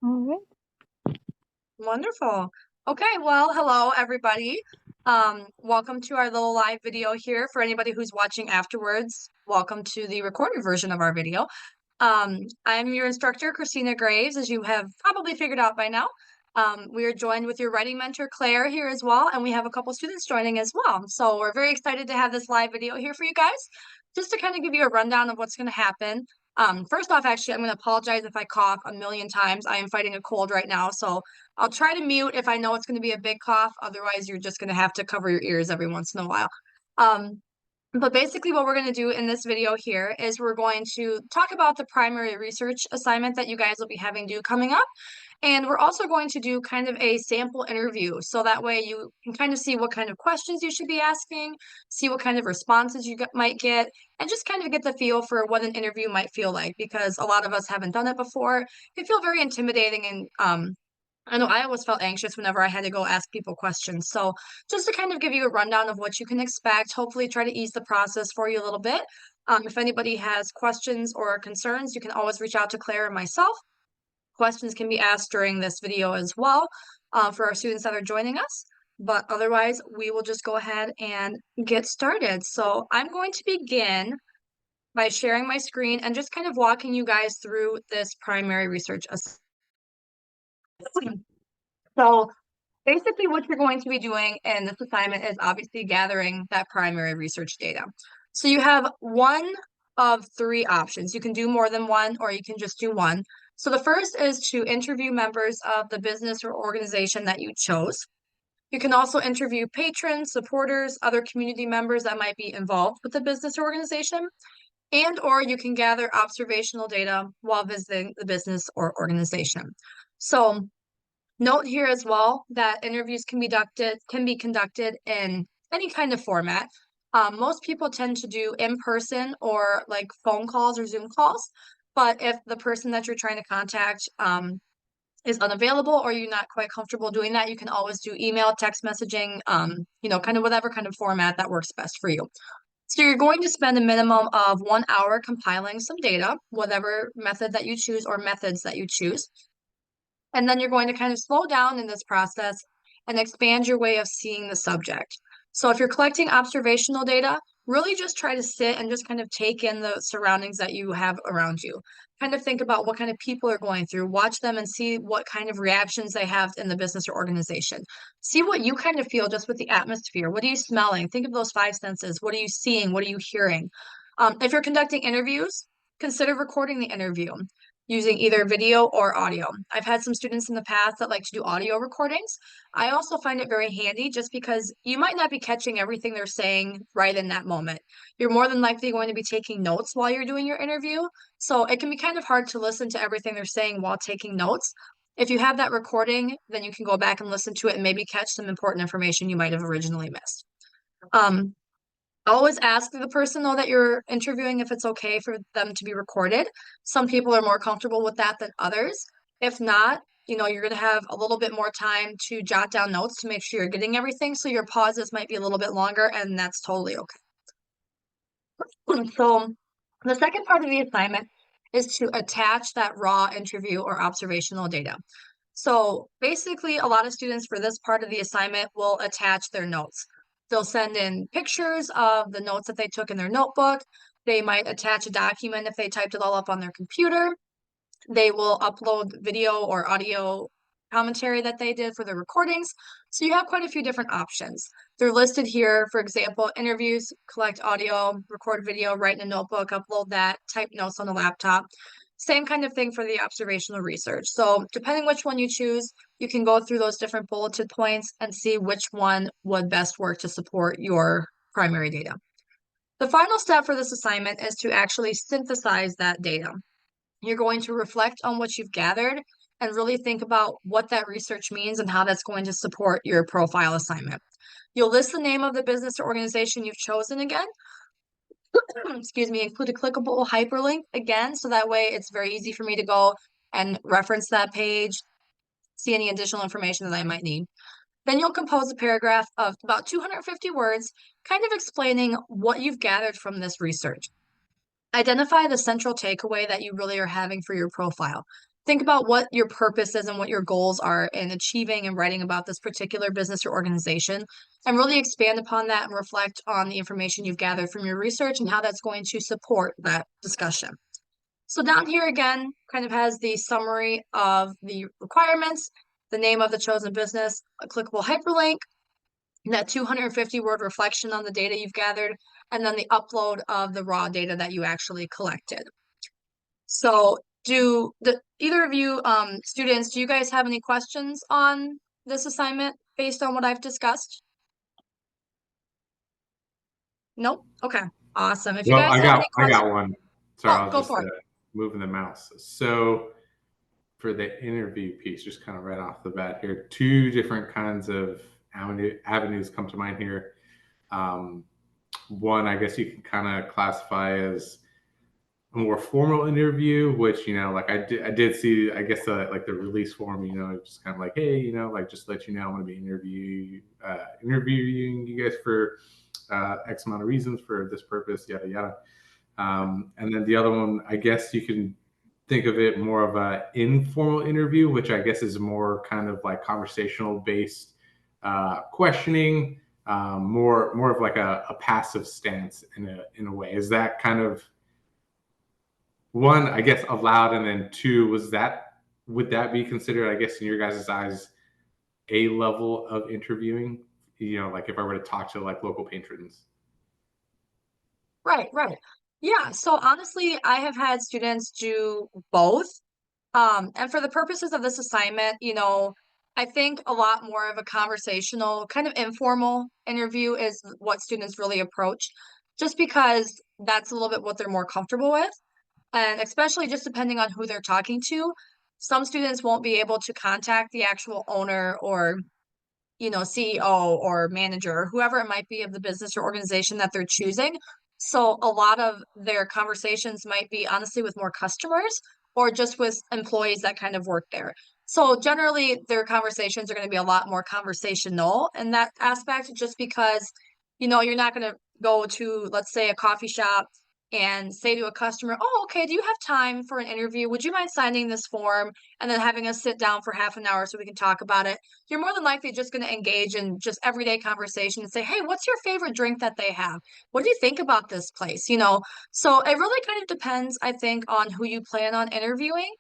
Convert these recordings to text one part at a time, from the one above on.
All right. Wonderful. Okay, well, hello everybody. Welcome to our little live video here. For anybody who's watching afterwards, welcome to the recorded version of our video. I'm your instructor, Christina Graves, as you have probably figured out by now. We are joined with your writing mentor, Claire, here as well, and we have a couple students joining as well. So we're very excited to have this live video here for you guys, just to kind of give you a rundown of what's going to happen. First off, actually, I'm going to apologize if I cough a million times. I am fighting a cold right now, so I'll try to mute if I know it's going to be a big cough. Otherwise, you're just going to have to cover your ears every once in a while. Um, but basically what we're going to do in this video here is we're going to talk about the primary research assignment that you guys will be having due coming up. And we're also going to do kind of a sample interview. So that way you can kind of see what kind of questions you should be asking, see what kind of responses you might get, and just kind of get the feel for what an interview might feel like, because a lot of us haven't done it before. It can feel very intimidating, and I know I always felt anxious whenever I had to go ask people questions. So just to kind of give you a rundown of what you can expect, hopefully try to ease the process for you a little bit. If anybody has questions or concerns, you can always reach out to Claire and myself. Questions can be asked during this video as well for our students that are joining us. But otherwise, we will just go ahead and get started. So I'm going to begin by sharing my screen and just kind of walking you guys through this primary research assignment. So basically, what you're going to be doing in this assignment is obviously gathering that primary research data. So you have one of three options. You can do more than one, or you can just do one. So the first is to interview members of the business or organization that you chose. You can also interview patrons, supporters, other community members that might be involved with the business or organization, and or you can gather observational data while visiting the business or organization. So note here as well that interviews can be conducted in any kind of format. Most people tend to do in person or like phone calls or Zoom calls. But if the person that you're trying to contact is unavailable or you're not quite comfortable doing that, you can always do email, text messaging, kind of whatever kind of format that works best for you. So you're going to spend a minimum of 1 hour compiling some data, whatever method that you choose or methods that you choose. And then you're going to kind of slow down in this process and expand your way of seeing the subject. So if you're collecting observational data, really just try to sit and just kind of take in the surroundings that you have around you. Kind of think about what kind of people are going through, watch them and see what kind of reactions they have in the business or organization. See what you kind of feel just with the atmosphere. What are you smelling? Think of those five senses. What are you seeing? What are you hearing? If you're conducting interviews, consider recording the interview using either video or audio. I've had some students in the past that like to do audio recordings. I also find it very handy just because you might not be catching everything they're saying right in that moment. You're more than likely going to be taking notes while you're doing your interview. So it can be kind of hard to listen to everything they're saying while taking notes. If you have that recording, then you can go back and listen to it and maybe catch some important information you might have originally missed. Um, Always ask the person though that you're interviewing if it's okay for them to be recorded. Some people are more comfortable with that than others. If not, you're going to have a little bit more time to jot down notes to make sure you're getting everything. So your pauses might be a little bit longer, and that's totally okay. So the second part of the assignment is to attach that raw interview or observational data. So basically, a lot of students for this part of the assignment will attach their notes. They'll send in pictures of the notes that they took in their notebook. They might attach a document if they typed it all up on their computer. They will upload video or audio commentary that they did for the recordings. So you have quite a few different options. They're listed here, for example, interviews, collect audio, record video, write in a notebook, upload that, type notes on a laptop. Same kind of thing for the observational research. So depending which one you choose, you can go through those different bulleted points and see which one would best work to support your primary data. The final step for this assignment is to actually synthesize that data. You're going to reflect on what you've gathered and really think about what that research means and how that's going to support your profile assignment. You'll list the name of the business or organization you've chosen again. Excuse me, include a clickable hyperlink again, so that way it's very easy for me to go and reference that page, see any additional information that I might need. Then you'll compose a paragraph of about 250 words, kind of explaining what you've gathered from this research. Identify the central takeaway that you really are having for your profile. think about what your purpose is and what your goals are in achieving and writing about this particular business or organization, and really expand upon that and reflect on the information you've gathered from your research and how that's going to support that discussion. So down here again, kind of has the summary of the requirements, the name of the chosen business, a clickable hyperlink, that 250 word reflection on the data you've gathered, and then the upload of the raw data that you actually collected. So either of you students, do you guys have any questions on this assignment based on what I've discussed? Nope. Okay. Awesome. If you Well, guys have any I questions, got one. Sorry, oh, I was go just for it. moving the mouse. So for the interview piece, just kind of right off the bat here, two different kinds of avenues come to mind here. Um, one, I guess you can kind of classify as a more formal interview, which, like I did see, I guess, like the release form, just kind of like, hey, like just let you know I'm going to be interviewing you guys for X amount of reasons for this purpose, yada yada. And then the other one, I guess you can think of it more of a informal interview, which I guess is more kind of like conversational based questioning, more of like a passive stance in a way. Is that kind of one, I guess, allowed, and then two, would that be considered, I guess, in your guys' eyes, a level of interviewing? Like if I were to talk to like local patrons. Right, right. Yeah, so honestly, I have had students do both. And for the purposes of this assignment, I think a lot more of a conversational, kind of informal interview is what students really approach, just because that's a little bit what they're more comfortable with. And especially just depending on who they're talking to, some students won't be able to contact the actual owner or CEO or manager or whoever it might be of the business or organization that they're choosing. So a lot of their conversations might be honestly with more customers or just with employees that kind of work there. So generally their conversations are going to be a lot more conversational in that aspect, just because, you're not going to go to, let's say, a coffee shop and say to a customer, oh, okay, do you have time for an interview? Would you mind signing this form and then having us sit down for half an hour so we can talk about it? You're more than likely just going to engage in just everyday conversation and say, hey, what's your favorite drink that they have? What do you think about this place? So it really kind of depends, I think, on who you plan on interviewing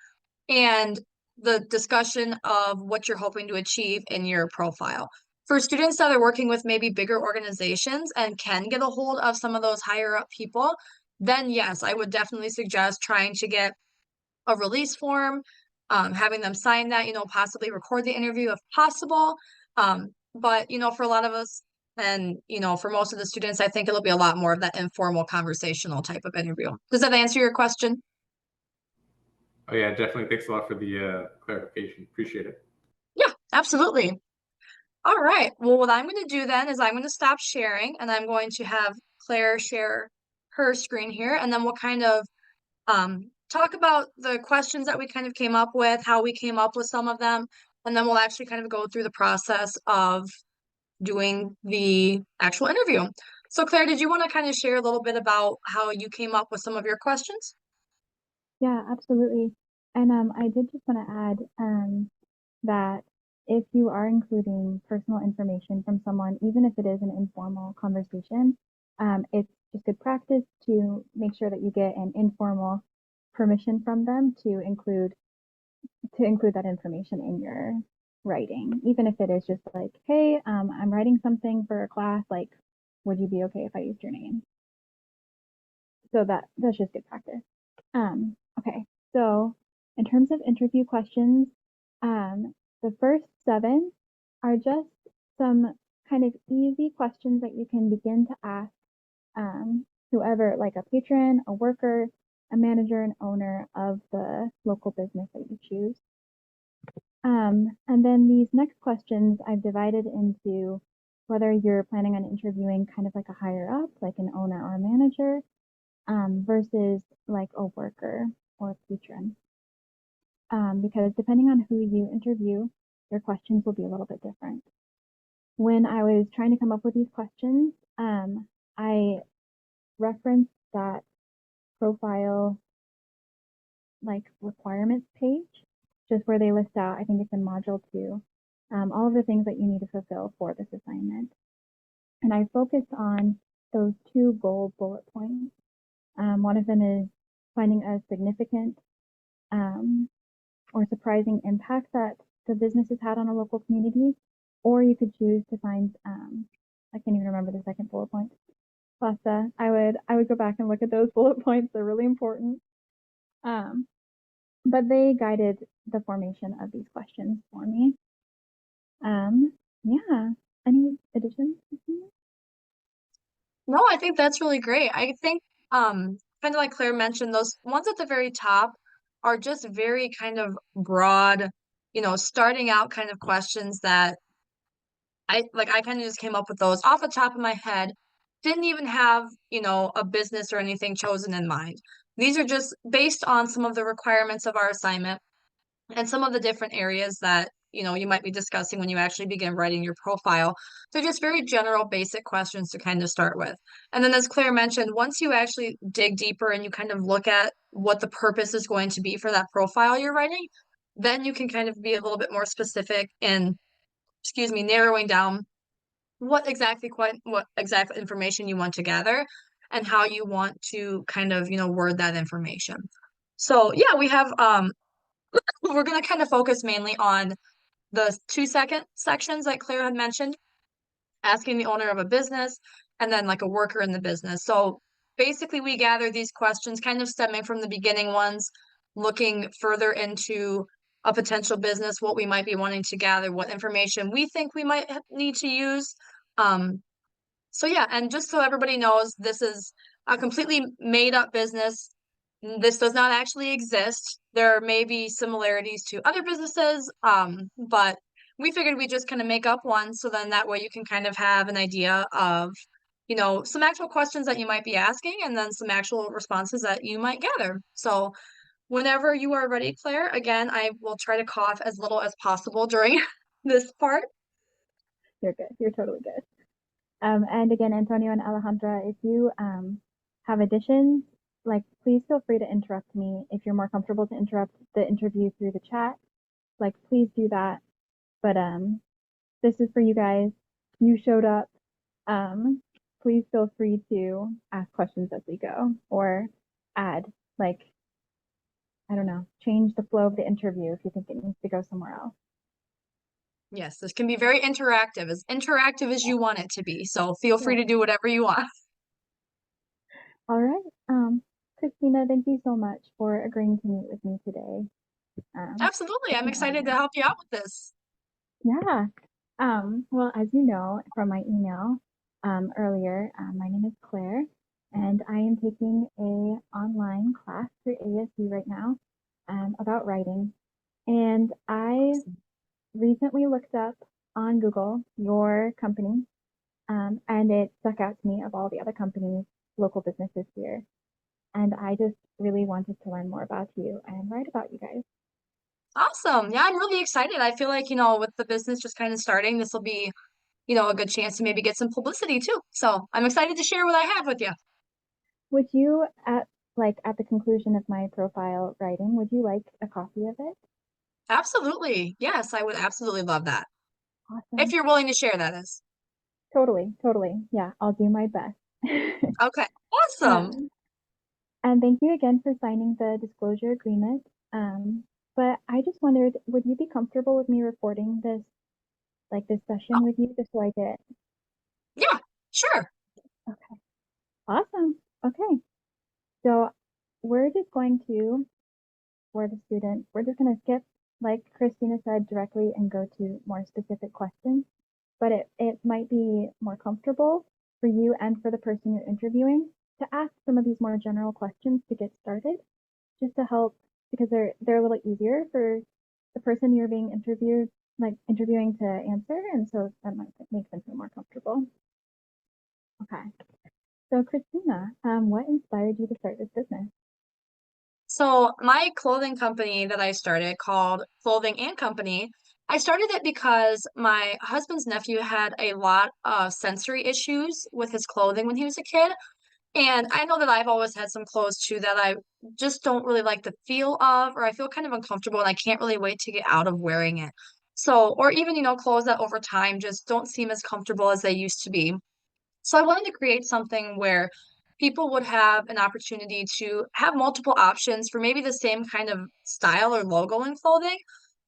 and the discussion of what you're hoping to achieve in your profile. For students that are working with maybe bigger organizations and can get a hold of some of those higher up people, then yes, I would definitely suggest trying to get a release form, having them sign that, possibly record the interview if possible. But, for a lot of us, and, for most of the students, I think it'll be a lot more of that informal conversational type of interview. Does that answer your question? Oh yeah, definitely. Thanks a lot for the clarification. Appreciate it. Yeah, absolutely. All right. Well, what I'm going to do then is I'm going to stop sharing and I'm going to have Claire share her screen here, and then we'll kind of talk about the questions that we kind of came up with, how we came up with some of them, and then we'll actually kind of go through the process of doing the actual interview. So, Claire, did you want to kind of share a little bit about how you came up with some of your questions? Yeah, absolutely. And I did just want to add that if you are including personal information from someone, even if it is an informal conversation, it's just good practice to make sure that you get an informal permission from them to include that information in your writing, even if it is just like, hey, I'm writing something for a class, like, would you be okay if I used your name? So that's just good practice. Okay, so in terms of interview questions, the first 7 are just some kind of easy questions that you can begin to ask whoever, like a patron, a worker, a manager, and owner of the local business that you choose. And then these next questions I've divided into whether you're planning on interviewing kind of like a higher up, like an owner or a manager, versus like a worker or a patron. Because depending on who you interview, your questions will be a little bit different. When I was trying to come up with these questions, I referenced that profile like requirements page just where they list out, I think it's in module 2, all of the things that you need to fulfill for this assignment. And I focused on those 2 goal bullet points. One of them is finding a significant or surprising impact that the business has had on a local community, or you could choose to find, I can't even remember the second bullet point. Pasta. I would go back and look at those bullet points. They're really important. But they guided the formation of these questions for me. Yeah. Any additions? No, I think that's really great. I think kind of like Claire mentioned, those ones at the very top are just very kind of broad, starting out kind of questions that I kind of just came up with those off the top of my head. Didn't even have, a business or anything chosen in mind. These are just based on some of the requirements of our assignment and some of the different areas that, you might be discussing when you actually begin writing your profile. They're just very general, basic questions to kind of start with. And then as Claire mentioned, once you actually dig deeper and you kind of look at what the purpose is going to be for that profile you're writing, then you can kind of be a little bit more specific in, narrowing down what exact information you want to gather and how you want to kind of, word that information. So yeah, we have we're going to kind of focus mainly on the 2-second sections that Claire had mentioned, asking the owner of a business and then like a worker in the business. So basically we gather these questions kind of stemming from the beginning ones, looking further into a potential business, what we might be wanting to gather, what information we think we might need to use. So yeah, and just so everybody knows, this is a completely made up business. This does not actually exist. There may be similarities to other businesses, but we figured we'd just kind of make up one so then that way you can kind of have an idea of, some actual questions that you might be asking and then some actual responses that you might gather. So whenever you are ready, Claire, again, I will try to cough as little as possible during this part. You're good. You're totally good. And again, Antonio and Alejandra, if you have additions, like please feel free to interrupt me. If you're more comfortable to interrupt the interview through the chat, like please do that. But this is for you guys. You showed up. Please feel free to ask questions as we go or add, like, I don't know, change the flow of the interview if you think it needs to go somewhere else. Yes, this can be very interactive as you want it to be. So feel free to do whatever you want. All right. Christina, thank you so much for agreeing to meet with me today. Absolutely. I'm excited to help you out with this. Yeah. Well, as you know from my email earlier, my name is Claire, and I am taking a online class through ASU right now about writing. And I recently looked up on Google your company, and it stuck out to me of all the other companies, local businesses here. And I just really wanted to learn more about you and write about you guys. Awesome. Yeah, I'm really excited. I feel like, with the business just kind of starting, this will be, a good chance to maybe get some publicity too. So I'm excited to share what I have with you. Would you, at the conclusion of my profile writing, would you like a copy of it? Absolutely. Yes, I would absolutely love that. Awesome. If you're willing to share that is. Totally, totally. Yeah, I'll do my best. Okay. Awesome. And thank you again for signing the disclosure agreement. But I just wondered, would you be comfortable with me recording this session with you just so I get? Yeah, sure. Okay. Awesome. Okay. So we're just going to, for the student, we're just going to skip, like Christina said, directly and go to more specific questions. But it might be more comfortable for you and for the person you're interviewing to ask some of these more general questions to get started, just to help, because they're a little easier for the person you're being interviewing to answer, and so that might make them feel more comfortable. Okay. So Christina, what inspired you to start this business? So my clothing company that I started called Clothing and Company, I started it because my husband's nephew had a lot of sensory issues with his clothing when he was a kid. And I know that I've always had some clothes too that I just don't really like the feel of, or I feel kind of uncomfortable and I can't really wait to get out of wearing it. So, or even, clothes that over time just don't seem as comfortable as they used to be. So I wanted to create something where people would have an opportunity to have multiple options for maybe the same kind of style or logo in clothing,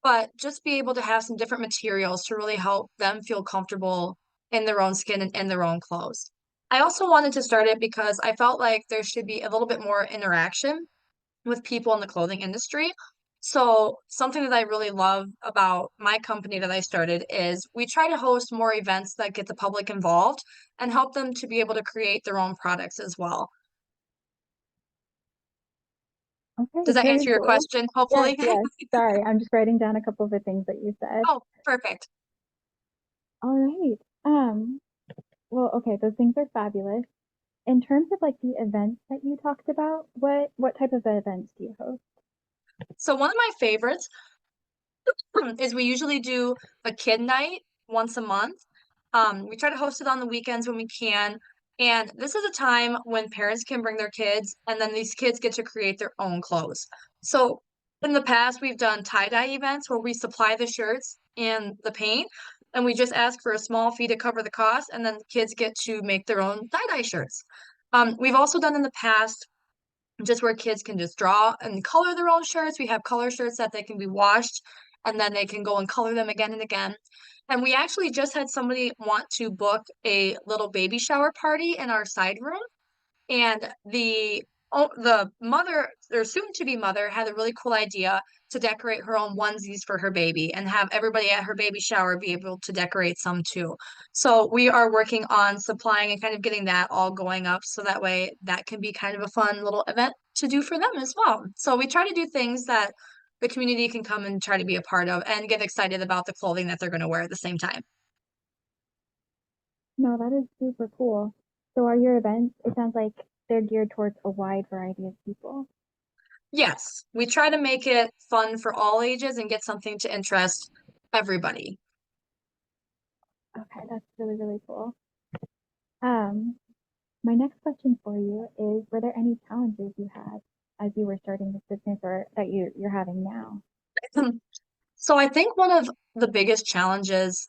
but just be able to have some different materials to really help them feel comfortable in their own skin and in their own clothes. I also wanted to start it because I felt like there should be a little bit more interaction with people in the clothing industry. So, something that I really love about my company that I started is we try to host more events that get the public involved and help them to be able to create their own products as well. Okay, Does that very answer your cool. question, Yes, hopefully? yes. Sorry, I'm just writing down a couple of the things that you said. Oh, perfect. All right. Well, okay, those things are fabulous. In terms of like the events that you talked about, what type of events do you host? So, one of my favorites is we usually do a kid night once a month. We try to host it on the weekends when we can. And this is a time when parents can bring their kids, and then these kids get to create their own clothes. So in the past, we've done tie-dye events where we supply the shirts and the paint, and we just ask for a small fee to cover the cost, and then the kids get to make their own tie-dye shirts. We've also done in the past just where kids can just draw and color their own shirts. We have color shirts that they can be washed and then they can go and color them again and again. And we actually just had somebody want to book a little baby shower party in our side room. And the mother, or soon to be mother, had a really cool idea to decorate her own onesies for her baby and have everybody at her baby shower be able to decorate some too. So we are working on supplying and kind of getting that all going up so that way that can be kind of a fun little event to do for them as well. So we try to do things that the community can come and try to be a part of and get excited about the clothing that they're going to wear at the same time. No, that is super cool. So are your events, it sounds like they're geared towards a wide variety of people. Yes, we try to make it fun for all ages and get something to interest everybody. Okay, that's really, really cool. Um, my next question for you is, were there any challenges you had as you were starting this business or that you're having now? So I think one of the biggest challenges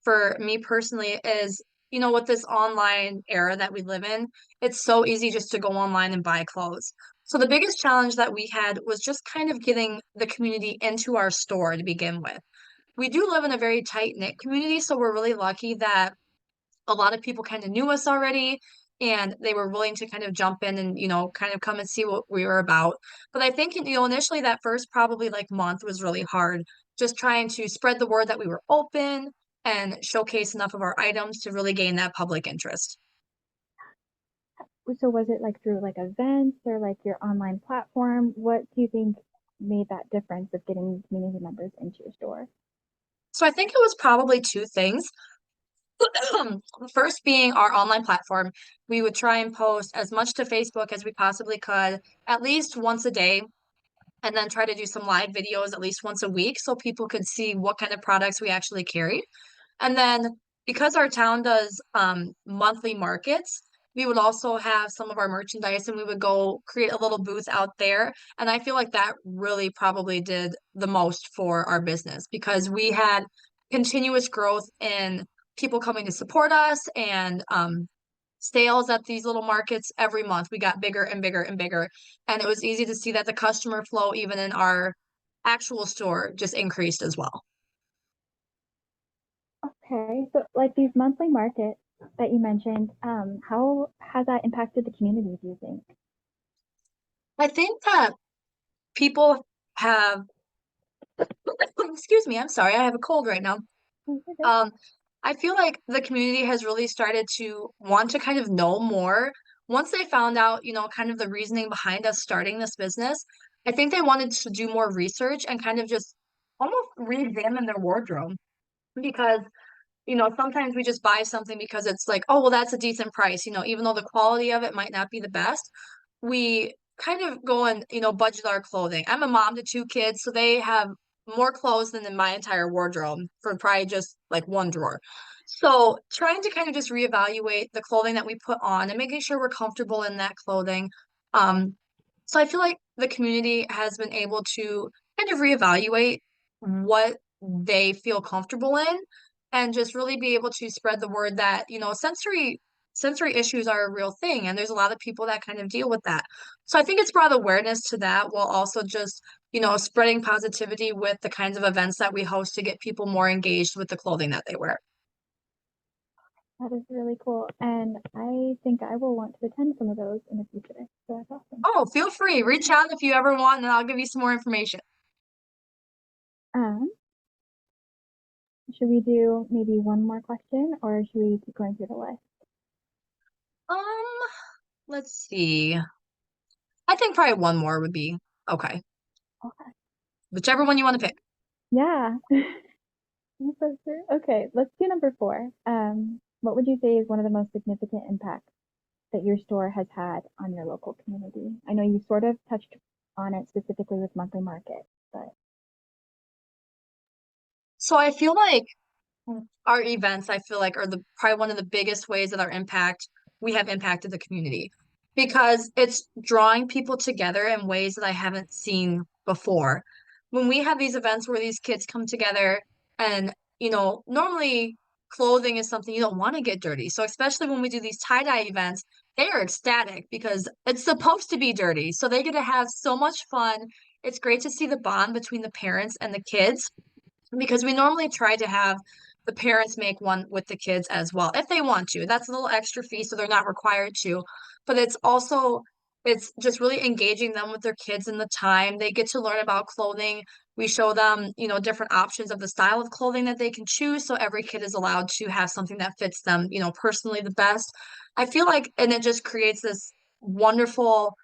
for me personally is, with this online era that we live in, it's so easy just to go online and buy clothes. So the biggest challenge that we had was just kind of getting the community into our store to begin with. We do live in a very tight-knit community, so we're really lucky that a lot of people kind of knew us already and they were willing to kind of jump in and kind of come and see what we were about. But I think initially that first probably like month was really hard, just trying to spread the word that we were open and showcase enough of our items to really gain that public interest. So was it like through like events or like your online platform? What do you think made that difference of getting community members into your store? So I think it was probably two things. First being our online platform, we would try and post as much to Facebook as we possibly could, at least once a day, and then try to do some live videos at least once a week so people could see what kind of products we actually carried. And then because our town does monthly markets, we would also have some of our merchandise and we would go create a little booth out there. And I feel like that really probably did the most for our business because we had continuous growth in people coming to support us and sales at these little markets every month. We got bigger and bigger and bigger. And it was easy to see that the customer flow, even in our actual store, just increased as well. Okay, so like these monthly markets that you mentioned, how has that impacted the community, do you think? I think that people have, excuse me, I'm sorry, I have a cold right now. Okay. Um, I feel like the community has really started to want to kind of know more. Once they found out, kind of the reasoning behind us starting this business, I think they wanted to do more research and kind of just almost re-examine their wardrobe because sometimes we just buy something because it's like, oh, well, that's a decent price, even though the quality of it might not be the best. We kind of go and, budget our clothing. I'm a mom to two kids, so they have more clothes than in my entire wardrobe for probably just like one drawer. So trying to kind of just reevaluate the clothing that we put on and making sure we're comfortable in that clothing. Um, so I feel like the community has been able to kind of reevaluate what they feel comfortable in and just really be able to spread the word that, sensory issues are a real thing and there's a lot of people that kind of deal with that. So I think it's brought awareness to that while also just, spreading positivity with the kinds of events that we host to get people more engaged with the clothing that they wear. That is really cool. And I think I will want to attend some of those in the future. So that's awesome. Oh, feel free, reach out if you ever want and I'll give you some more information. Um, should we do maybe one more question or should we keep going through the list? Um, let's see. I think probably one more would be okay. Okay. Whichever one you want to pick. Yeah. That's so true. Okay, let's do number 4. What would you say is one of the most significant impacts that your store has had on your local community? I know you sort of touched on it specifically with monthly market, but So I feel like our events, I feel like, are the probably one of the biggest ways that we have impacted the community because it's drawing people together in ways that I haven't seen before. When we have these events where these kids come together and, normally clothing is something you don't want to get dirty. So especially when we do these tie-dye events, they are ecstatic because it's supposed to be dirty. So they get to have so much fun. It's great to see the bond between the parents and the kids because we normally try to have the parents make one with the kids as well if they want to. That's a little extra fee, so they're not required to. But it's just really engaging them with their kids in the time. They get to learn about clothing. We show them, different options of the style of clothing that they can choose. So every kid is allowed to have something that fits them, personally the best. I feel like, and it just creates this wonderful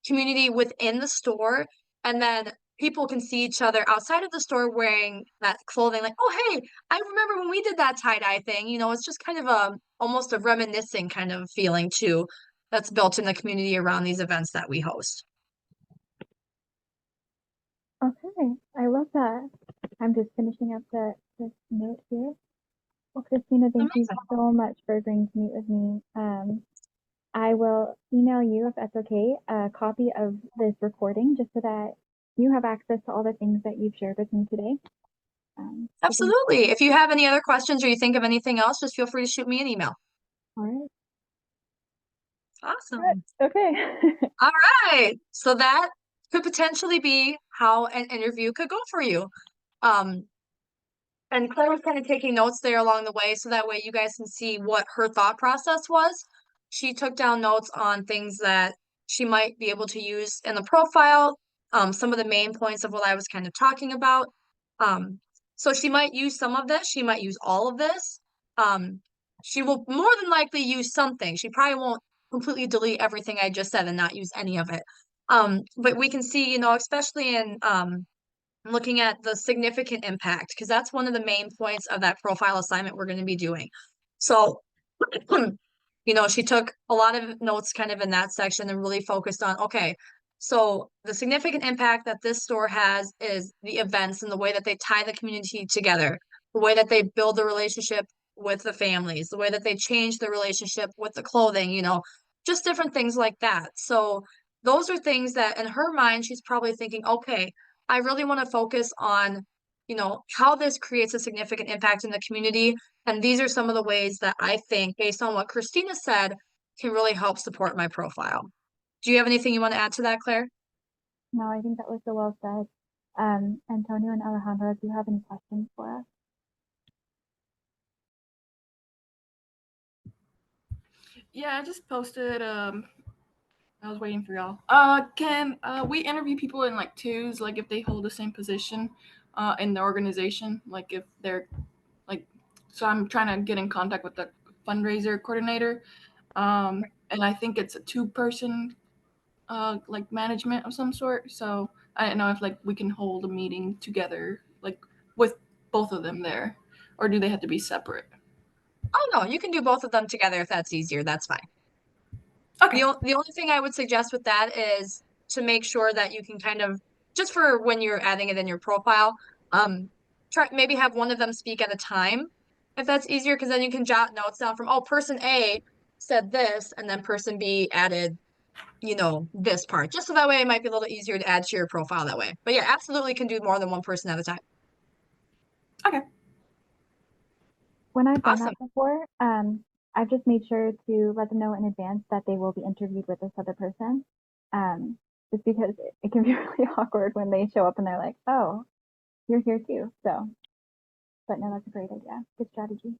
community within the store. And then people can see each other outside of the store wearing that clothing, like, oh, hey, I remember when we did that tie-dye thing. It's just kind of almost a reminiscing kind of feeling too that's built in the community around these events that we host. okay, I love that. I'm just finishing up this note here. Well, Christina, thank you Amazing. so much for agreeing to meet with me. I will email you, if that's okay, a copy of this recording just so that you have access to all the things that you've shared with me today. So thank Absolutely. If you have any other questions or you think of anything else, just feel free to shoot me an email. All right. Awesome. Good. Okay. All right. So that could potentially be how an interview could go for you. Um, And Claire was kind of taking notes there along the way, so that way you guys can see what her thought process was. She took down notes on things that she might be able to use in the profile, some of the main points of what I was kind of talking about. Um, so she might use some of this, she might use all of this. Um, she will more than likely use something. She probably won't completely delete everything I just said and not use any of it. But we can see, especially in looking at the significant impact, because that's one of the main points of that profile assignment we're going to be doing. So, she took a lot of notes kind of in that section and really focused on, okay, so the significant impact that this store has is the events and the way that they tie the community together, the way that they build the relationship with the families, the way that they change the relationship with the clothing, just different things like that. So those are things that in her mind, she's probably thinking, okay, I really want to focus on, how this creates a significant impact in the community. And these are some of the ways that I think, based on what Christina said, can really help support my profile. Do you have anything you want to add to that, Claire? No, I think that was so well said. Antonio and Alejandra, do you have any questions for us? Yeah, I just posted. I was waiting for y'all. Can we interview people in like twos, like if they hold the same position, in the organization, like if they're like. So I'm trying to get in contact with the fundraiser coordinator, and I think it's a two-person, like management of some sort. So I don't know if like we can hold a meeting together, like with both of them there, or do they have to be separate? Oh, no, you can do both of them together if that's easier. That's fine. Okay. The only thing I would suggest with that is to make sure that you can kind of, just for when you're adding it in your profile, Try maybe have one of them speak at a time if that's easier, because then you can jot notes down from, oh, person A said this, and then person B added, this part. Just so that way it might be a little easier to add to your profile that way. But yeah, absolutely can do more than one person at a time. Okay. When I've done Awesome. that before, I've just made sure to let them know in advance that they will be interviewed with this other person. Just because it can be really awkward when they show up and they're like, oh, you're here too. So, but no, that's a great idea. Good strategy.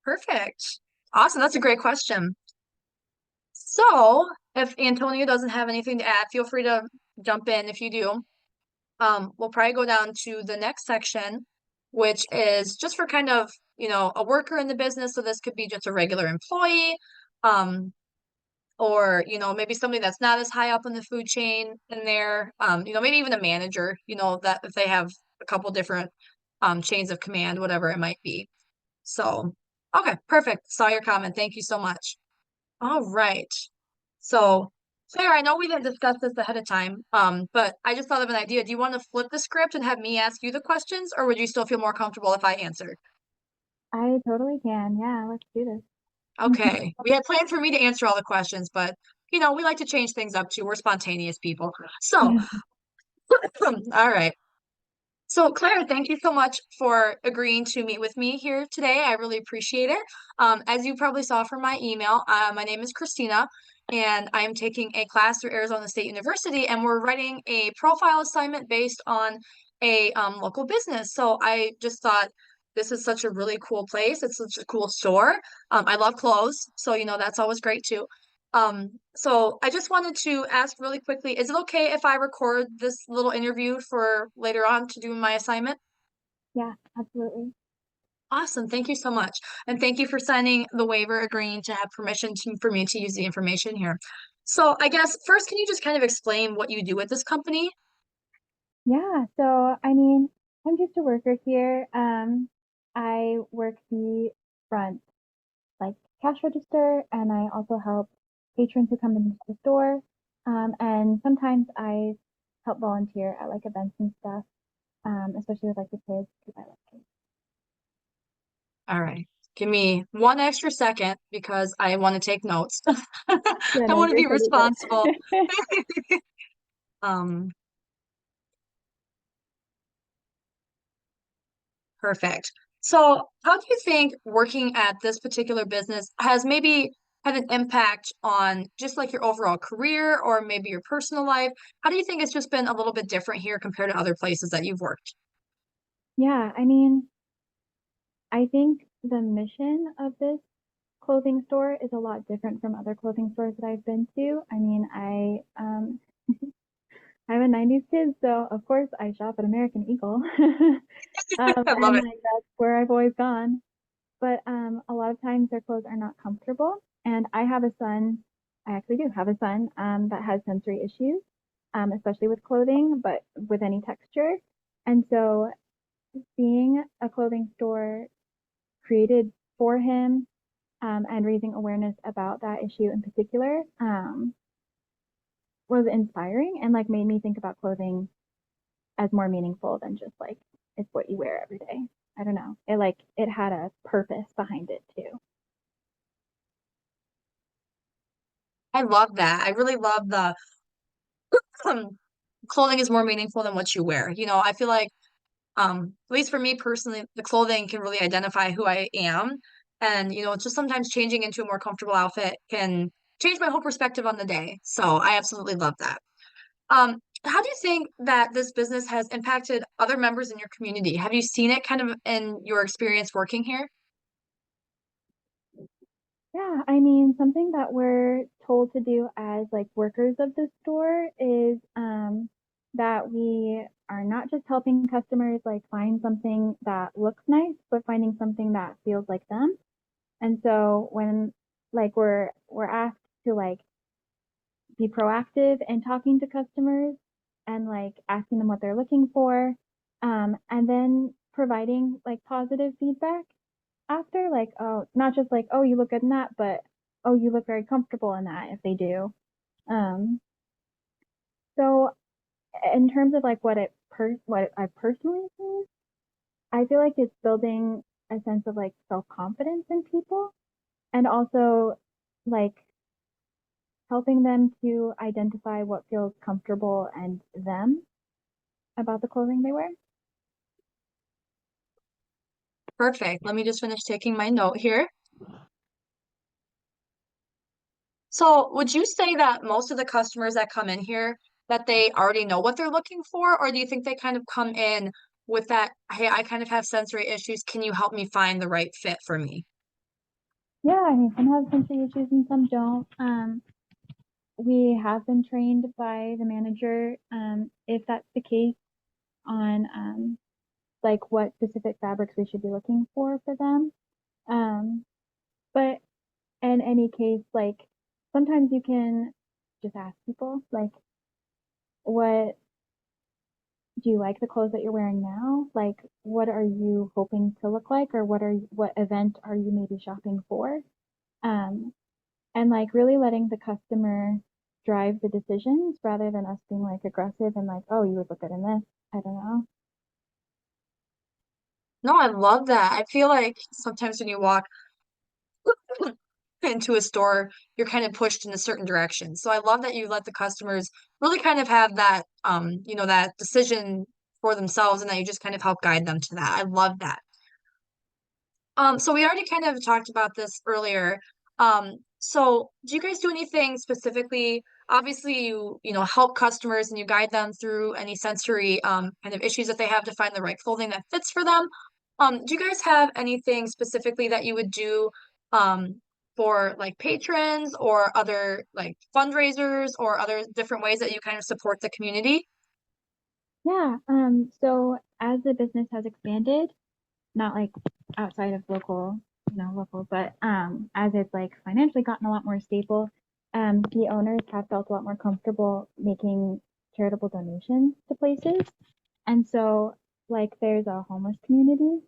Perfect. Awesome. That's a great question. So if Antonio doesn't have anything to add, feel free to jump in if you do. We'll probably go down to the next section, which is just for kind of, a worker in the business. So this could be just a regular employee, or, maybe somebody that's not as high up in the food chain in there, maybe even a manager, that if they have a couple different chains of command, whatever it might be. So, okay, perfect. Saw your comment. Thank you so much. All right. So, Claire, I know we didn't discuss this ahead of time, but I just thought of an idea. Do you want to flip the script and have me ask you the questions, or would you still feel more comfortable if I answered? I totally can. Yeah, let's do this. Okay. We had planned for me to answer all the questions, but we like to change things up too. We're spontaneous people. So, all right. So, Claire, thank you so much for agreeing to meet with me here today. I really appreciate it. As you probably saw from my email, my name is Christina, and I am taking a class through Arizona State University, and we're writing a profile assignment based on a local business. So I just thought this is such a really cool place. It's such a cool store. I love clothes, so that's always great too. So I just wanted to ask really quickly, is it okay if I record this little interview for later on to do my assignment? Yeah, absolutely. Awesome. Thank you so much. And thank you for signing the waiver agreeing to have permission for me to use the information here. So I guess first, can you just kind of explain what you do at this company? Yeah, so I mean, I'm just a worker here. I work the front like cash register, and I also help patrons who come into the store. And sometimes I help volunteer at like events and stuff, especially with like the kids because I love kids. All right. Give me one extra second because I want to take notes. Yeah, I no, want to you're be totally responsible. good. Um, Perfect. So, how do you think working at this particular business has maybe had an impact on just like your overall career or maybe your personal life? How do you think it's just been a little bit different here compared to other places that you've worked? Yeah, I mean, I think the mission of this clothing store is a lot different from other clothing stores that I've been to. I mean, I'm a 90s kid, so of course I shop at American Eagle. I love And it. like that's where I've always gone. But a lot of times their clothes are not comfortable. And I have a son, I actually do have a son that has sensory issues, especially with clothing, but with any texture. And so seeing a clothing store created for him and raising awareness about that issue in particular was inspiring and like made me think about clothing as more meaningful than just like it's what you wear every day. I don't know. It had a purpose behind it too. I love that. I really love the clothing is more meaningful than what you wear. I feel like at least for me personally, the clothing can really identify who I am. And, just sometimes changing into a more comfortable outfit can change my whole perspective on the day. So I absolutely love that. How do you think that this business has impacted other members in your community? Have you seen it kind of in your experience working here? Yeah, I mean, something that we're told to do as like workers of the store is that we are not just helping customers like find something that looks nice, but finding something that feels like them. And so when like we're asked to like be proactive in talking to customers and like asking them what they're looking for, and then providing like positive feedback after, like, oh, not just like, oh, you look good in that, but oh, you look very comfortable in that if they do. Um, so in terms of like what I personally think, I feel like it's building a sense of like self-confidence in people and also like helping them to identify what feels comfortable and them about the clothing they wear. Perfect. Let me just finish taking my note here. So, would you say that most of the customers that come in here that they already know what they're looking for, or do you think they kind of come in with that, hey, I kind of have sensory issues, can you help me find the right fit for me? Yeah, I mean, some have sensory issues and some don't. We have been trained by the manager, if that's the case, on like what specific fabrics we should be looking for them. Um, but in any case, like sometimes you can just ask people, like, what do you like the clothes that you're wearing now? Like, what are you hoping to look like, or what event are you maybe shopping for? Um, and like really letting the customer drive the decisions rather than us being like aggressive and like, oh, you would look good in this. I don't know. No, I love that. I feel like sometimes when you walk into a store, you're kind of pushed in a certain direction. So I love that you let the customers really kind of have that that decision for themselves and that you just kind of help guide them to that. I love that. So we already kind of talked about this earlier. So do you guys do anything specifically? Obviously, you help customers and you guide them through any sensory kind of issues that they have to find the right clothing that fits for them. Do you guys have anything specifically that you would do for like patrons or other like fundraisers or other different ways that you kind of support the community? Yeah. So as the business has expanded, not like outside of local, but as it's like financially gotten a lot more stable, the owners have felt a lot more comfortable making charitable donations to places. And so like there's a homeless community,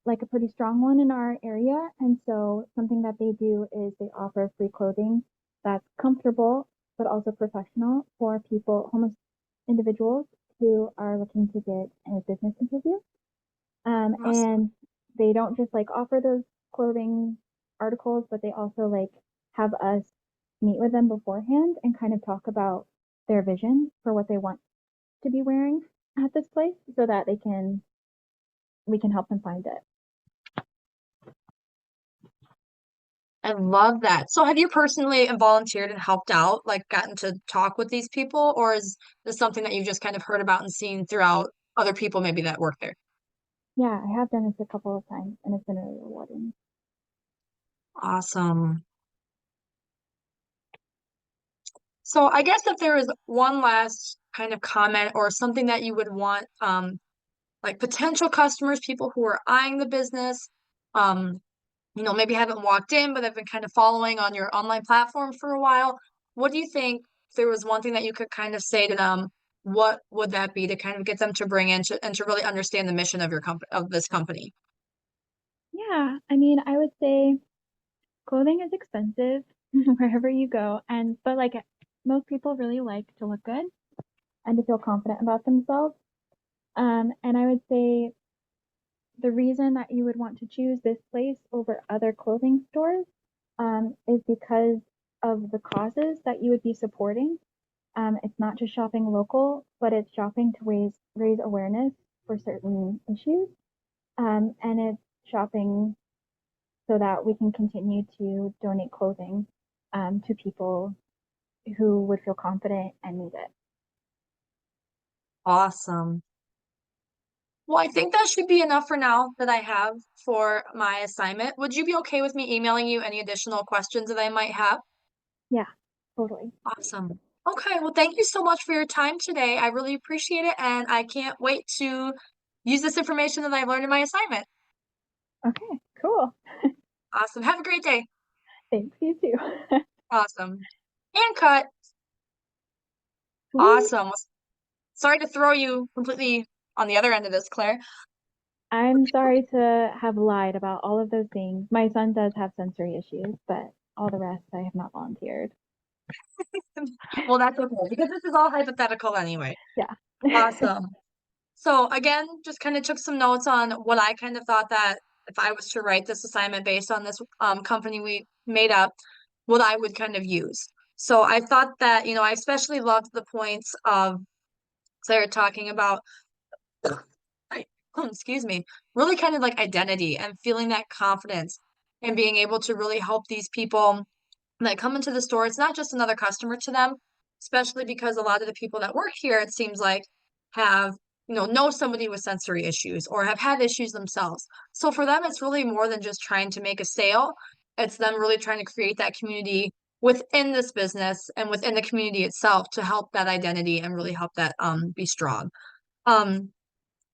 like a pretty strong one in our area. And so something that they do is they offer free clothing that's comfortable but also professional for people, homeless individuals who are looking to get a business interview. Awesome. And they don't just like offer those clothing articles, but they also like have us meet with them beforehand and kind of talk about their vision for what they want to be wearing at this place so that we can help them find it. I love that. So have you personally volunteered and helped out, like gotten to talk with these people, or is this something that you've just kind of heard about and seen throughout other people maybe that work there? Yeah, I have done this a couple of times and it's been really rewarding. Awesome. So I guess if there is one last kind of comment or something that you would want like potential customers, people who are eyeing the business, um, maybe haven't walked in, but have been kind of following on your online platform for a while. What do you think if there was one thing that you could kind of say to them, what would that be to kind of get them to bring in and to really understand the mission of your company of this company? Yeah, I mean, I would say clothing is expensive wherever you go, and but like most people really like to look good and to feel confident about themselves. And I would say the reason that you would want to choose this place over other clothing stores is because of the causes that you would be supporting. It's not just shopping local, but it's shopping to raise awareness for certain issues. And it's shopping so that we can continue to donate clothing to people who would feel confident and need it. Awesome. Well, I think that should be enough for now that I have for my assignment. Would you be okay with me emailing you any additional questions that I might have? Yeah, totally. Awesome. Okay, well, thank you so much for your time today. I really appreciate it, and I can't wait to use this information that I learned in my assignment. Okay, cool. Awesome. Have a great day. Thanks, you too. Awesome. And cut. Sweet. Awesome. Well, sorry to throw you completely on the other end of this, Claire. I'm sorry to have lied about all of those things. My son does have sensory issues, but all the rest I have not volunteered. Well, that's okay because this is all hypothetical anyway. Yeah. Awesome. So again, just kind of took some notes on what I kind of thought that if I was to write this assignment based on this company we made up, what I would kind of use. So I thought that, I especially loved the points of Claire talking about, I, excuse me, really kind of like identity and feeling that confidence and being able to really help these people that come into the store. It's not just another customer to them, especially because a lot of the people that work here, it seems like, have, know somebody with sensory issues or have had issues themselves. So for them, it's really more than just trying to make a sale. It's them really trying to create that community within this business and within the community itself to help that identity and really help that be strong. Um,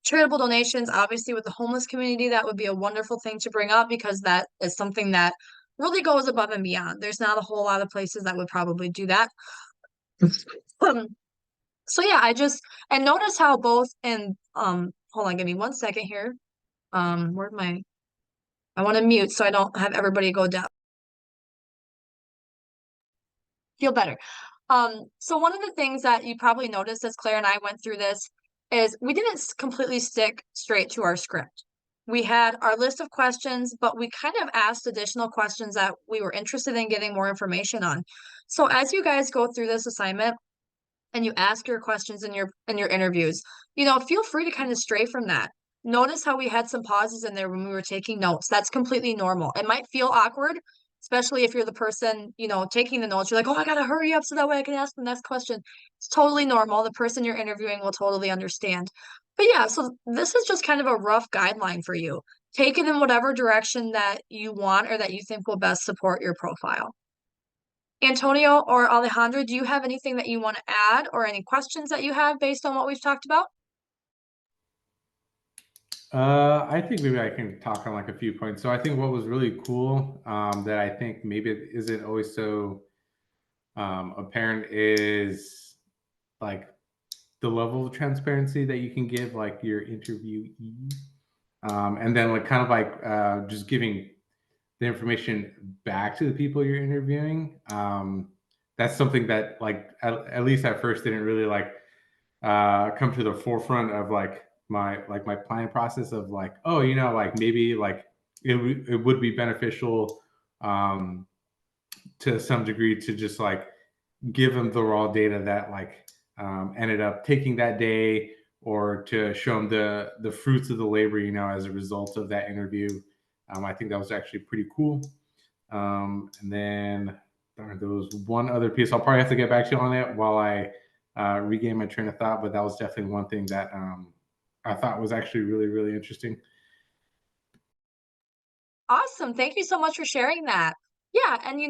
Charitable donations, obviously, with the homeless community, that would be a wonderful thing to bring up because that is something that really goes above and beyond. There's not a whole lot of places that would probably do that. Um, so yeah, and notice how both in hold on, give me 1 second here. Where'd my I want to mute so I don't have everybody go down. Feel better. So one of the things that you probably noticed as Claire and I went through this is we didn't completely stick straight to our script. We had our list of questions, but we kind of asked additional questions that we were interested in getting more information on. So as you guys go through this assignment and you ask your questions in your interviews, feel free to kind of stray from that. Notice how we had some pauses in there when we were taking notes. That's completely normal. It might feel awkward, especially if you're the person, taking the notes. You're like, oh, I gotta hurry up so that way I can ask the next question. It's totally normal. The person you're interviewing will totally understand. But yeah, so this is just kind of a rough guideline for you. Take it in whatever direction that you want or that you think will best support your profile. Antonio or Alejandra, do you have anything that you want to add or any questions that you have based on what we've talked about? I think maybe I can talk on like a few points. So I think what was really cool that I think maybe it isn't always so apparent is like the level of transparency that you can give like your interviewee, and then like kind of like just giving the information back to the people you're interviewing. That's something that like at least at first didn't really like come to the forefront of like my planning process of like, oh, like maybe like it would be beneficial um, to some degree to just like give them the raw data that like ended up taking that day, or to show them the fruits of the labor, as a result of that interview. I think that was actually pretty cool. And then there was one other piece. I'll probably have to get back to you on it while I regain my train of thought. But that was definitely one thing that I thought was actually really, really interesting. Awesome. Thank you so much for sharing that. Yeah, and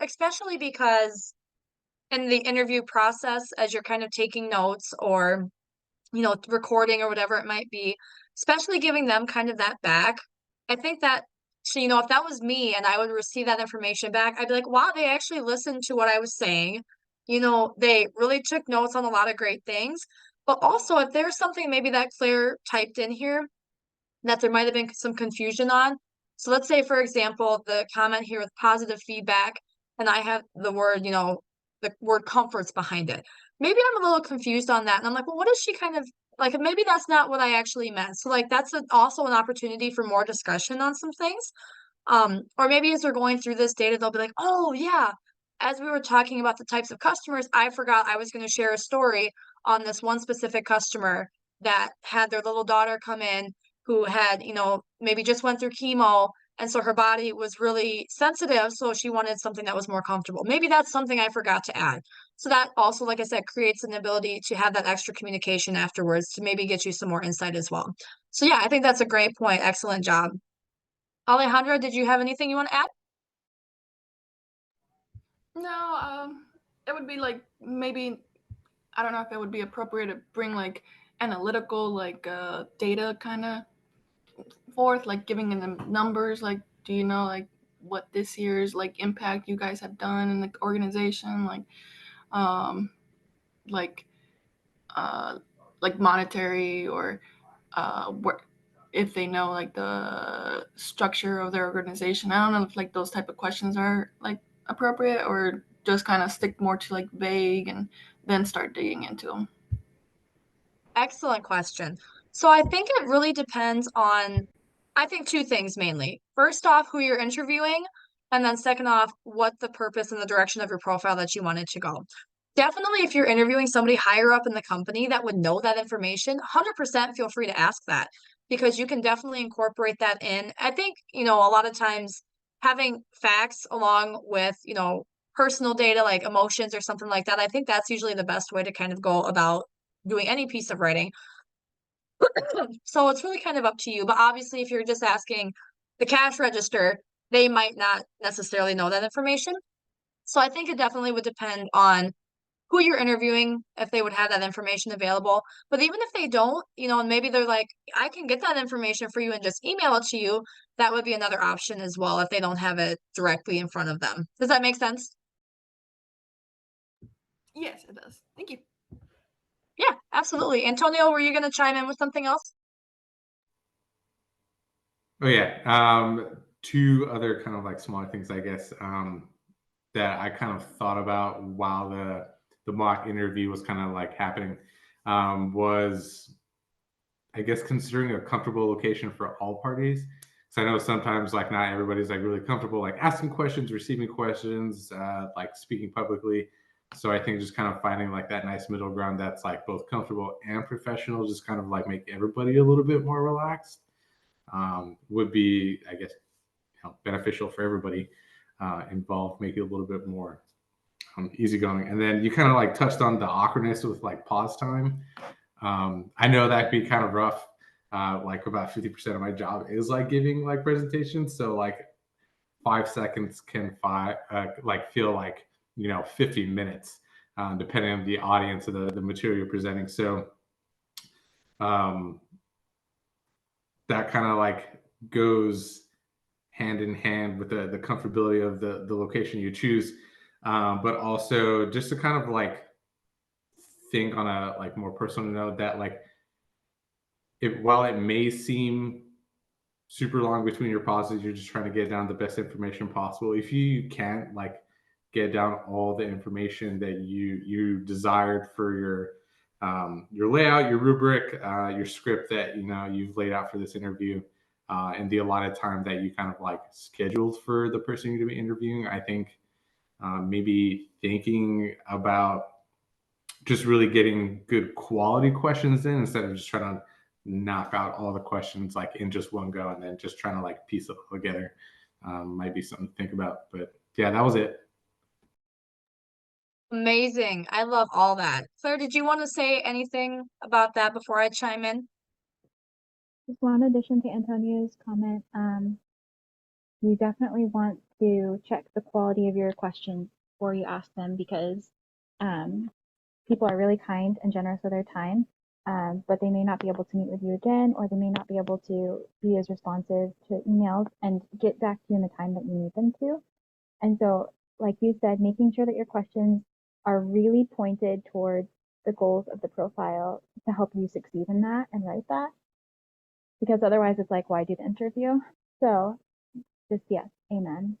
especially because in the interview process, as you're kind of taking notes or, recording or whatever it might be, especially giving them kind of that back. I think that, so, if that was me and I would receive that information back, I'd be like, wow, they actually listened to what I was saying. They really took notes on a lot of great things. But also, if there's something maybe that Claire typed in here that there might have been some confusion on. So let's say, for example, the comment here with positive feedback, and I have the word, the word comforts behind it. Maybe I'm a little confused on that. And I'm like, well, what is she kind of like? Maybe that's not what I actually meant. So like that's also an opportunity for more discussion on some things. Or maybe as they're going through this data, they'll be like, oh yeah, as we were talking about the types of customers, I forgot I was going to share a story on this one specific customer that had their little daughter come in who had, maybe just went through chemo. And so her body was really sensitive. So she wanted something that was more comfortable. Maybe that's something I forgot to add. So that also, like I said, creates an ability to have that extra communication afterwards to maybe get you some more insight as well. So yeah, I think that's a great point. Excellent job. Alejandra, did you have anything you want to add? No, it would be like maybe I don't know if it would be appropriate to bring like analytical like data kind of forth, like giving them numbers. Like, do you know like what this year's like impact you guys have done in the organization? Um, like like monetary or what if they know like the structure of their organization. I don't know if like those type of questions are like appropriate or just kind of stick more to like vague and then start digging into them? Excellent question. So I think it really depends on, I think two things mainly. First off, who you're interviewing, and then second off, what the purpose and the direction of your profile that you wanted to go. Definitely, if you're interviewing somebody higher up in the company that would know that information, 100% feel free to ask that because you can definitely incorporate that in. I think, a lot of times having facts along with, personal data like emotions or something like that, I think that's usually the best way to kind of go about doing any piece of writing. So it's really kind of up to you. But obviously, if you're just asking the cash register, they might not necessarily know that information. So I think it definitely would depend on who you're interviewing, if they would have that information available. But even if they don't, and maybe they're like, I can get that information for you and just email it to you, that would be another option as well if they don't have it directly in front of them. Does that make sense? Yes, it does. Thank you. Yeah, absolutely. Antonio, were you going to chime in with something else? Oh yeah. Two other kind of like smaller things, I guess, that I kind of thought about while the mock interview was kind of like happening, was I guess considering a comfortable location for all parties. Because I know sometimes like not everybody's like really comfortable like asking questions, receiving questions, like speaking publicly. So I think just kind of finding like that nice middle ground that's like both comfortable and professional, just kind of like make everybody a little bit more relaxed, would be, I guess, beneficial for everybody involved, make it a little bit more easygoing. And then you kind of like touched on the awkwardness with like pause time. I know that could be kind of rough. Like about 50% of my job is like giving like presentations. So like 5 seconds can like feel like, 50 minutes, depending on the audience of the material you're presenting. So um, that kind of like goes hand in hand with the comfortability of the location you choose. But also just to kind of like think on a like more personal note that like while it may seem super long between your pauses, you're just trying to get down the best information possible. If you can't like get down all the information that you desired for your layout, your rubric, your script that you've laid out for this interview, and the allotted time that you kind of like scheduled for the person you're going to be interviewing, I think maybe thinking about just really getting good quality questions in instead of just trying to knock out all the questions like in just one go and then just trying to like piece it all together, might be something to think about. But yeah, that was it. Amazing. I love all that. Claire, did you want to say anything about that before I chime in? Just one addition to Antonio's comment. You definitely want to check the quality of your questions before you ask them because people are really kind and generous with their time, but they may not be able to meet with you again, or they may not be able to be as responsive to emails and get back to you in the time that you need them to. And so, like you said, making sure that your questions are really pointed towards the goals of the profile to help you succeed in that and write that. Because otherwise, it's like, why do the interview? So, just yes, amen.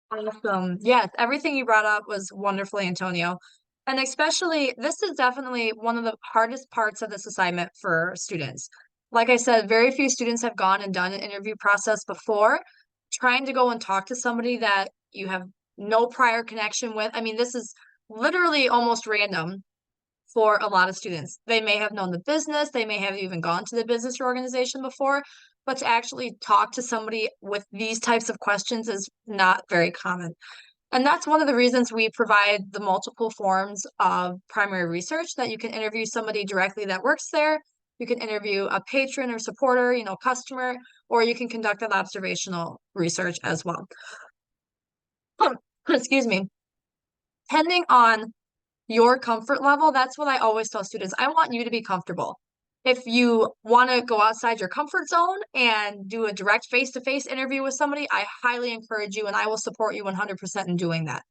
Awesome. Yes, everything you brought up was wonderful, Antonio. And especially, this is definitely one of the hardest parts of this assignment for students. Like I said, very few students have gone and done an interview process before. Trying to go and talk to somebody that you have no prior connection with. I mean, this is literally almost random for a lot of students. They may have known the business, they may have even gone to the business or organization before, but to actually talk to somebody with these types of questions is not very common. And that's one of the reasons we provide the multiple forms of primary research that you can interview somebody directly that works there. You can interview a patron or supporter, customer, or you can conduct an observational research as well. Excuse me. Depending on your comfort level, that's what I always tell students. I want you to be comfortable. If you want to go outside your comfort zone and do a direct face-to-face interview with somebody, I highly encourage you and I will support you 100% in doing that.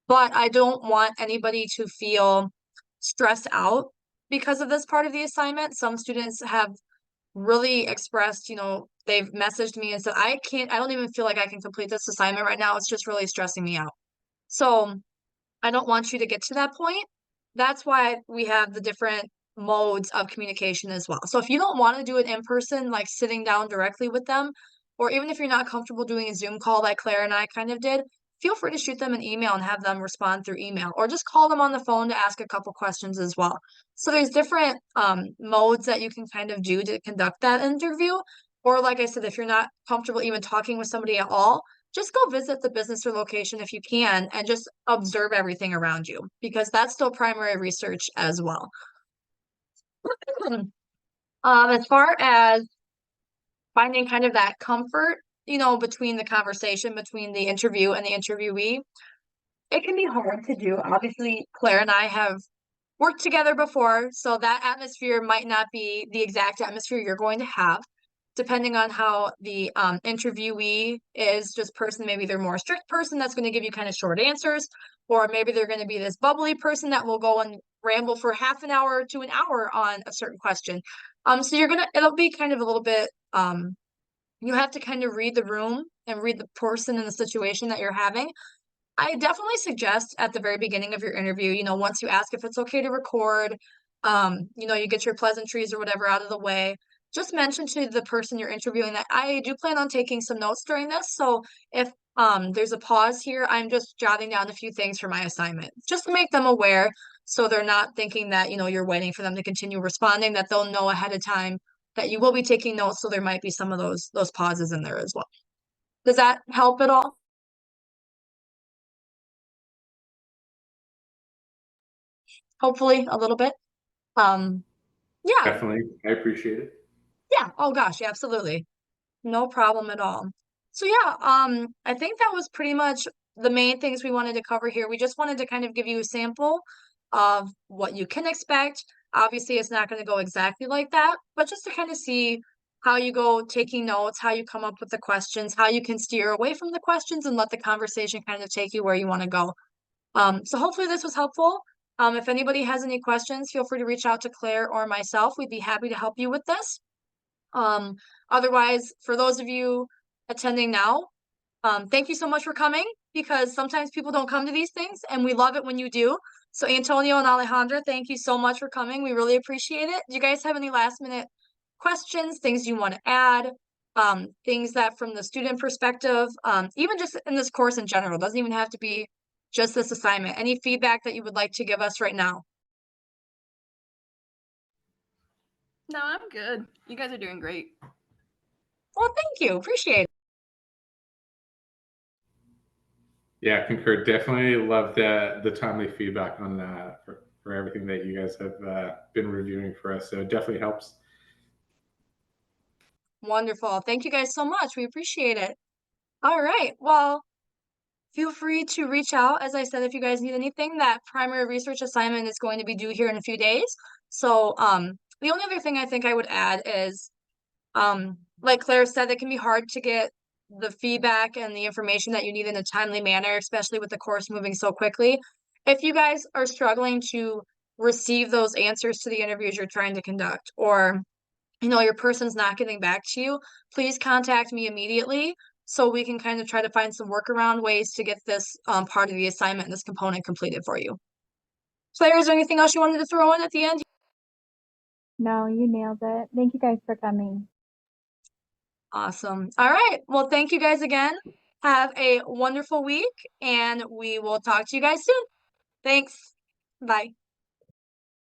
But I don't want anybody to feel stressed out because of this part of the assignment. Some students have really expressed, they've messaged me and said, I don't even feel like I can complete this assignment right now. It's just really stressing me out. So I don't want you to get to that point. That's why we have the different modes of communication as well. So if you don't want to do it in person, like sitting down directly with them, or even if you're not comfortable doing a Zoom call like Claire and I kind of did, feel free to shoot them an email and have them respond through email, or just call them on the phone to ask a couple questions as well. So there's different modes that you can kind of do to conduct that interview. Or like I said, if you're not comfortable even talking with somebody at all, just go visit the business or location if you can and just observe everything around you, because that's still primary research as well. As far as finding kind of that comfort, between the conversation between the interview and the interviewee, it can be hard to do. Obviously, Claire and I have worked together before, so that atmosphere might not be the exact atmosphere you're going to have, depending on how the interviewee is, just person. Maybe they're more strict person that's going to give you kind of short answers, or maybe they're going to be this bubbly person that will go and ramble for half an hour to an hour on a certain question. So it'll be kind of a little bit, you have to kind of read the room and read the person and the situation that you're having. I definitely suggest at the very beginning of your interview, once you ask if it's okay to record, you get your pleasantries or whatever out of the way, just mention to the person you're interviewing that I do plan on taking some notes during this. So if there's a pause here, I'm just jotting down a few things for my assignment, just to make them aware, so they're not thinking that, you're waiting for them to continue responding, that they'll know ahead of time that you will be taking notes. So there might be some of those pauses in there as well. Does that help at all? Hopefully a little bit. Yeah, Definitely. I appreciate it. yeah. Oh gosh, yeah, absolutely. No problem at all. So yeah, I think that was pretty much the main things we wanted to cover here. We just wanted to kind of give you a sample of what you can expect. Obviously, it's not going to go exactly like that, but just to kind of see how you go taking notes, how you come up with the questions, how you can steer away from the questions and let the conversation kind of take you where you want to go. So hopefully this was helpful. If anybody has any questions, feel free to reach out to Claire or myself. We'd be happy to help you with this. Otherwise, for those of you attending now, thank you so much for coming, because sometimes people don't come to these things and we love it when you do. So Antonio and Alejandra, thank you so much for coming. We really appreciate it. Do you guys have any last minute questions, things you want to add? Things that from the student perspective, even just in this course in general, doesn't even have to be just this assignment. Any feedback that you would like to give us right now? No, I'm good. You guys are doing great. Well, thank you. Appreciate it. Yeah, concur. Definitely love the timely feedback on for everything that you guys have been reviewing for us. So it definitely helps. Wonderful. Thank you guys so much. We appreciate it. All right. Well, feel free to reach out. As I said, if you guys need anything, that primary research assignment is going to be due here in a few days. So the only other thing I think I would add is, like Claire said, it can be hard to get the feedback and the information that you need in a timely manner, especially with the course moving so quickly. If you guys are struggling to receive those answers to the interviews you're trying to conduct, or your person's not getting back to you, please contact me immediately so we can kind of try to find some workaround ways to get this part of the assignment and this component completed for you. Claire, is there anything else you wanted to throw in at the end? No, you nailed it. Thank you guys for coming. Awesome. All right. Well, thank you guys again. Have a wonderful week, and we will talk to you guys soon. Thanks. Bye.